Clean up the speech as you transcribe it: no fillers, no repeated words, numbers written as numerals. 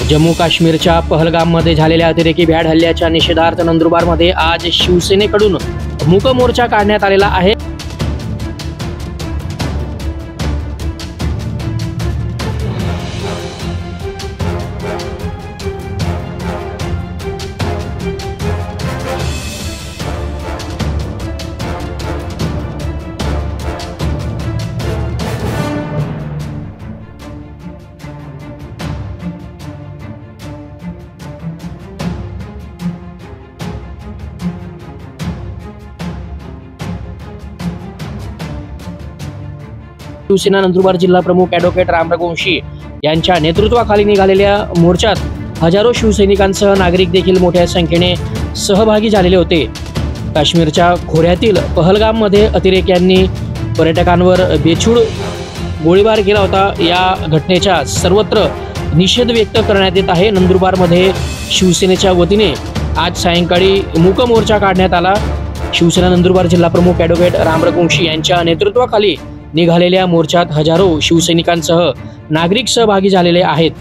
जम्मू काश्मीरच्या पहलगाममध्ये झालेल्या अतिरेकी भ्याड हल्ल्याच्या निषेधार्थ नंदुरबारमध्ये आज शिवसेनेकडून मूक मोर्चा काढण्यात आलेला आहे। शिवसेना नंदुरबार जिल्हा प्रमुख ॲडव्होकेट राम रघुवंशी यांच्या नेतृत्वाखाली निघालेल्या मोर्चात हजारो शिवसैनिकांसह नागरिक देखील मोठ्या संख्येने सहभागी झालेले होते। काश्मीरच्या खोऱ्यातील पहलगाममध्ये अतिरेक्यांनी पर्यटकांवर बेछूट गोळीबार केला होता। या घटनेचा सर्वत्र निषेध व्यक्त करण्यात येत आहे। नंदुरबारमध्ये शिवसेनेच्या वतीने आज सायंकाळी मूक मोर्चा काढण्यात आला। शिवसेना नंदुरबार जिल्हा प्रमुख ॲडव्होकेट राम रघुवंशी यांच्या नेतृत्वाखाली निघालेल्या मोर्चात हजारो शिवसैनिकांसह नागरिक सहभागी झालेले आहेत।